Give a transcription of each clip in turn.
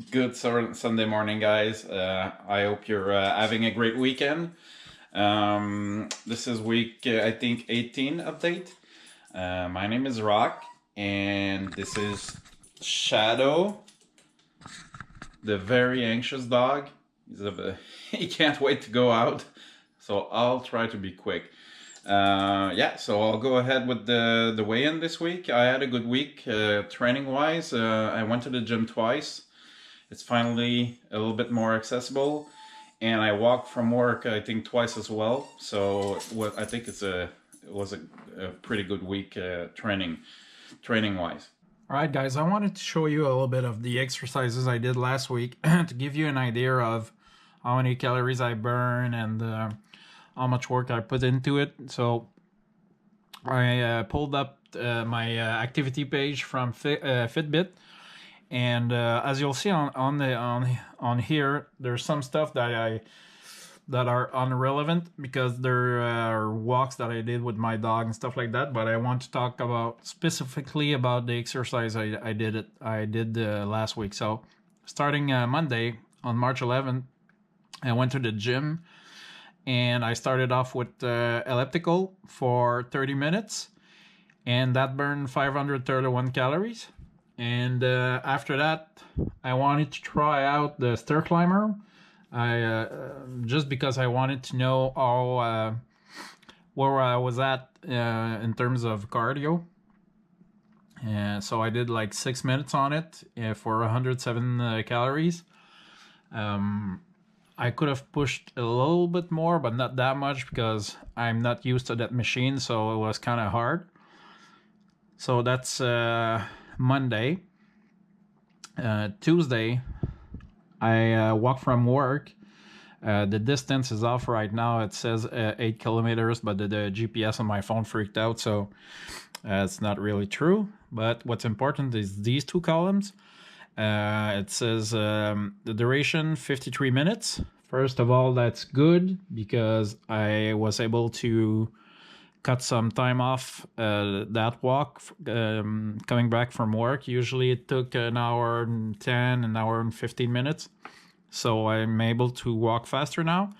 Good Sunday morning, guys. I hope you're having a great weekend. This is week, I think, 18 update. My name is Rock, and this is Shadow, the very anxious dog. He can't wait to go out, so I'll try to be quick. Yeah, so I'll go ahead with the weigh-in this week. I had a good week training-wise. I went to the gym twice. It's finally a little bit more accessible, and I walked from work I think twice as well. So I think it was a pretty good week training wise. All right, guys, I wanted to show you a little bit of the exercises I did last week to give you an idea of how many calories I burn and how much work I put into it. So I pulled up my activity page from Fitbit, and as you'll see on here, there's some stuff that are irrelevant because there are walks that I did with my dog and stuff like that. But I want to talk about specifically about the exercise I did last week. So starting Monday on March 11th, I went to the gym and I started off with elliptical for 30 minutes, and that burned 531 calories. And after that, I wanted to try out the stair climber. I just because I wanted to know how where I was at in terms of cardio. And so I did like 6 minutes on it for 107 calories. I could have pushed a little bit more, but not that much because I'm not used to that machine, so it was kind of hard. So that's Monday. Tuesday, I walked from work. The distance is off right now. It says 8 kilometers, but the GPS on my phone freaked out, so it's not really true. But what's important is these two columns. It says the duration 53 minutes. First of all, that's good because I was able to cut some time off that walk coming back from work. Usually it took an hour and 10, an hour and 15 minutes. So I'm able to walk faster now.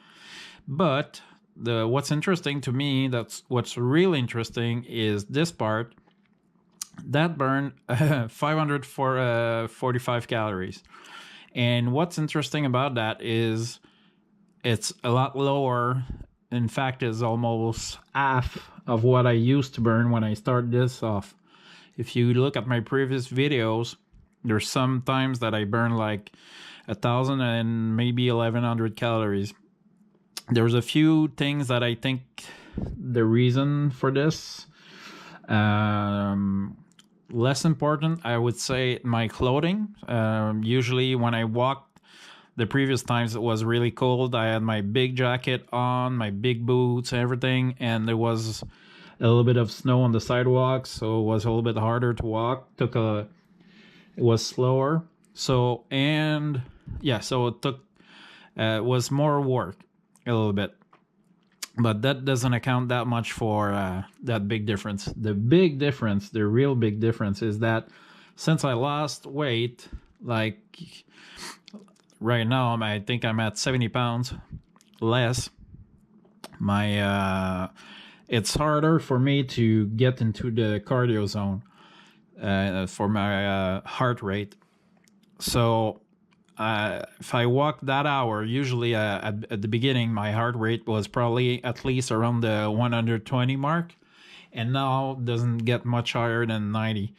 But what's interesting to me, what's really interesting is this part. That burned 545 calories. And what's interesting about that is it's a lot lower. In fact, it's almost half of what I used to burn when I started this off. If you look at my previous videos, there's some times that I burn like 1,000 and maybe 1,100 calories. There's a few things that I think the reason for this. Less important, I would say, my clothing. Usually when I walked, the previous times it was really cold. I had my big jacket on, my big boots, everything, and there was a little bit of snow on the sidewalk, so it was a little bit harder to walk. It was slower. So it was more work, a little bit. But that doesn't account that much for that big difference. The real big difference is that since I lost weight, like right now, I think I'm at 70 pounds less. It's harder for me to get into the cardio zone for my heart rate. So if I walk that hour, usually at the beginning, my heart rate was probably at least around the 120 mark, and now it doesn't get much higher than 90.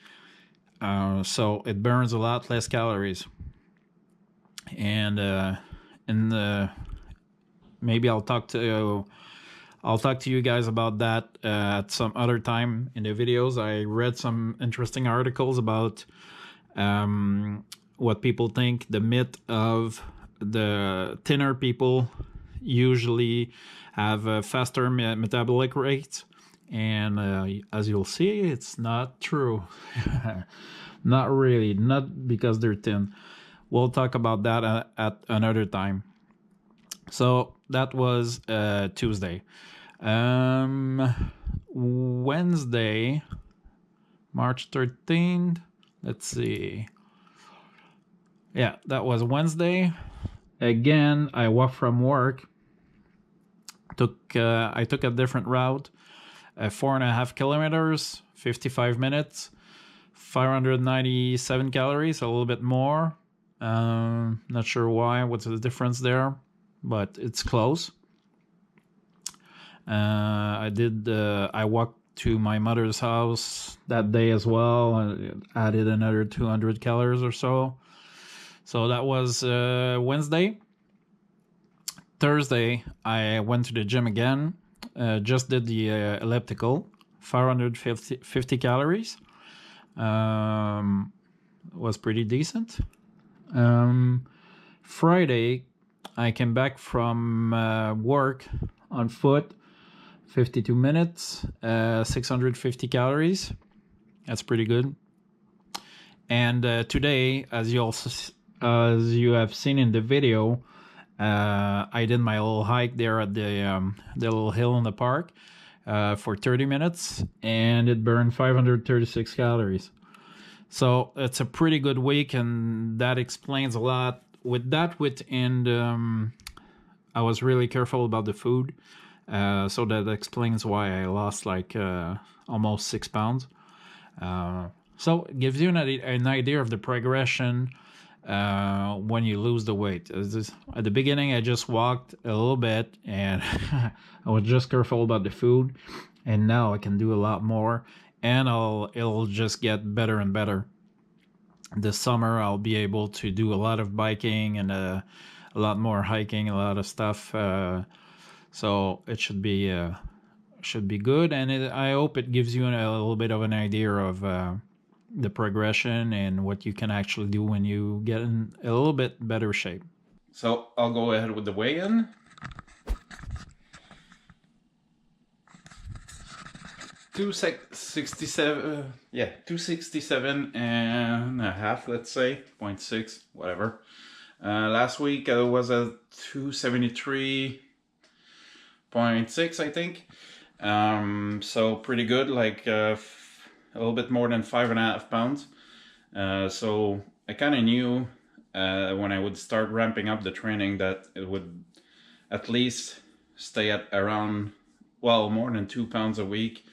So it burns a lot less calories. And maybe I'll talk to you guys about that at some other time in the videos. I read some interesting articles about what people think, the myth of the thinner people usually have faster metabolic rates, and as you'll see, it's not true. Not really, not because they're thin. We'll talk about that at another time. So that was Tuesday. Wednesday, March 13th. Let's see. Yeah, that was Wednesday. Again, I walked from work. I took a different route, 4.5 kilometers, 55 minutes, 597 calories, a little bit more. Not sure why. What's the difference there? But it's close. I walked to my mother's house that day as well. I added another 200 calories or so. So that was Wednesday. Thursday, I went to the gym again. Just did the elliptical, 550 calories. Was pretty decent. Friday, I came back from work on foot, 52 minutes, 650 calories. That's pretty good. And today, as you have seen in the video, I did my little hike there at the little hill in the park for 30 minutes, and it burned 536 calories. So it's a pretty good week, and that explains a lot. With that and I was really careful about the food, so that explains why I lost like almost 6 pounds. So it gives you an idea of the progression when you lose the weight. At the beginning, I just walked a little bit and I was just careful about the food, and now I can do a lot more, and it'll just get better and better. This summer, I'll be able to do a lot of biking and a lot more hiking, a lot of stuff. So it should be good, and I hope it gives you a little bit of an idea of the progression and what you can actually do when you get in a little bit better shape. So I'll go ahead with the weigh-in. 267, 267 and a half, let's say, 0.6, whatever. Last week I was at 273.6, I think. So pretty good, like a little bit more than 5.5 pounds. So I kind of knew when I would start ramping up the training that it would at least stay at around, well, more than 2 pounds a week.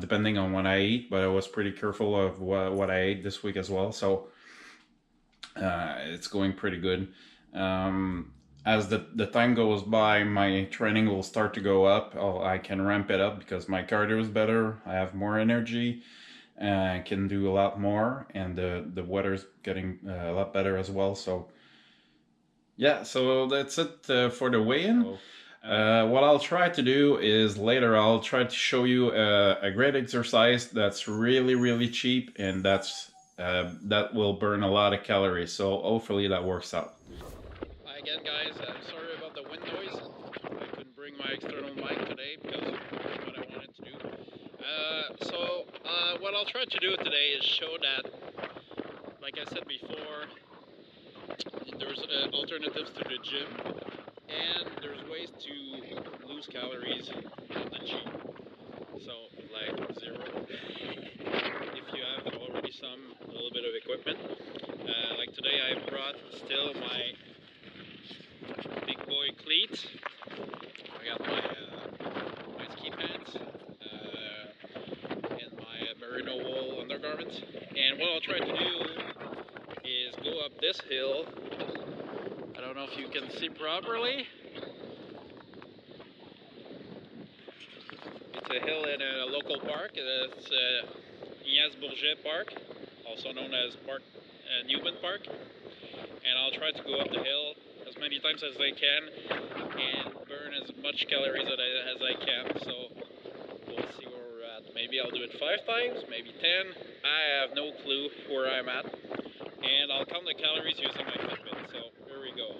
Depending on what I eat, but I was pretty careful of what I ate this week as well, so it's going pretty good. As the time goes by, my training will start to go up. I can ramp it up because my cardio is better, I have more energy, I can do a lot more, and the weather's getting a lot better as well, so yeah, so that's it for the weigh-in. What I'll try to do is later I'll try to show you a great exercise that's really cheap, and that will burn a lot of calories, so hopefully that works out. Hi again, guys. I'm sorry about the wind noise. I couldn't bring my external mic today because that's what I wanted to do. What I'll try to do today is show that, like I said before, there's alternatives to the gym, and there's ways to lose calories on the cheap. So, like zero. If you have already a little bit of equipment. Like today I brought still my big boy cleats. I got my ski pants and my merino wool undergarments. And what I'll try to do is go up this hill. I don't know if you can see properly. It's a hill in a local park. It's Ignace Bourget Park, also known as Newman Park. And I'll try to go up the hill as many times as I can and burn as much calories as I can. So we'll see where we're at. Maybe I'll do it 5 times, maybe 10. I have no clue where I'm at. And I'll count the calories using my Fitbit. So here we go.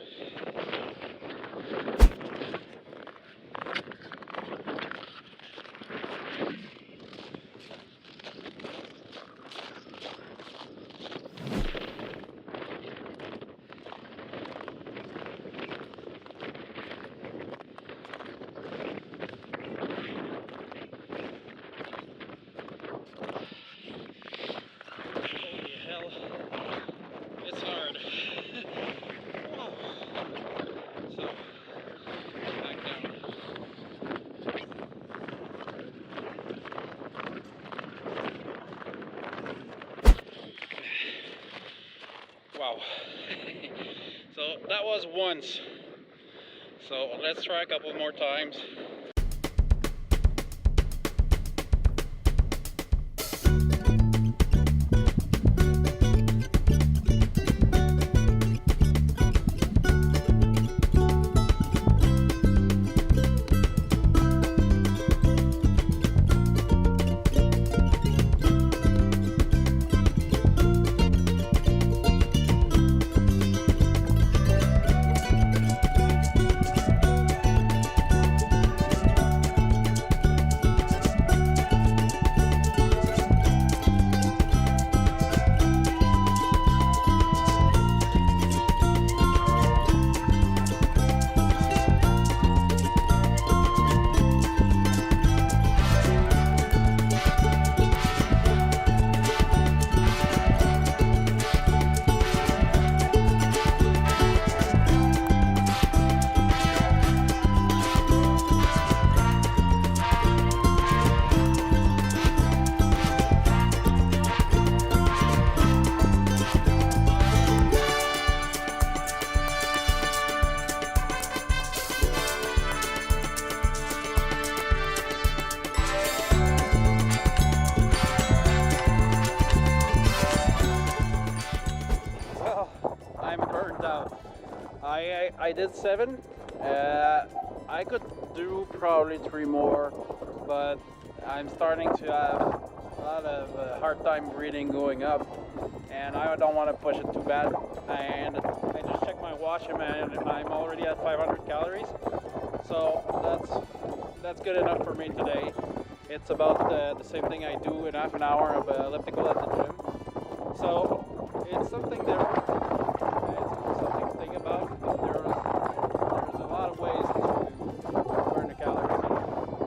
Holy hell. It's hard. Wow. So that was once. So let's try a couple more times. I'm burnt out. I did 7. I could do probably 3 more, but I'm starting to have a lot of hard time breathing going up, and I don't want to push it too bad. And I just checked my watch, and I'm already at 500 calories. So that's good enough for me today. It's about the same thing I do in half an hour of elliptical at the gym. So it's something different. It's something to think about. There's a lot of ways to burn the calories.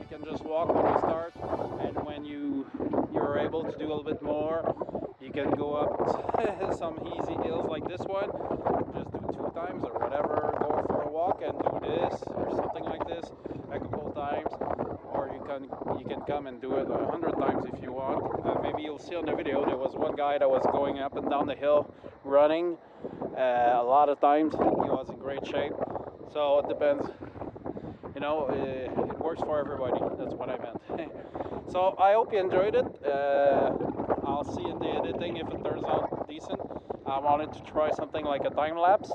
You can just walk when you start, and when you're able to do a little bit more, you can go up some easy hills like this one. Just do 2 times or whatever. Go for a walk and do this or something like this a couple times. Or you can come and do it 100 times if you want. Maybe you'll see on the video there was one guy that was going up and down the hill running a lot of times. He was in great shape. So it depends. You know, it works for everybody. That's what I meant. So I hope you enjoyed it. I'll see in the editing if it turns out decent. I wanted to try something like a time lapse,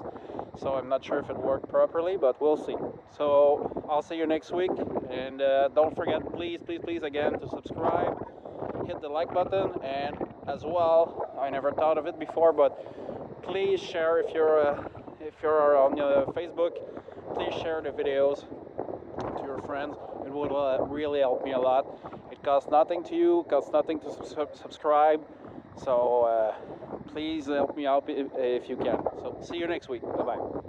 so I'm not sure if it worked properly, but we'll see. So I'll see you next week, and don't forget, please again, to subscribe, hit the like button, and as well, I never thought of it before, but please share if you're on Facebook. Please share the videos to your friends. It would really help me a lot. It costs nothing to you, costs nothing to subscribe. So please help me out if you can. So see you next week. Bye bye.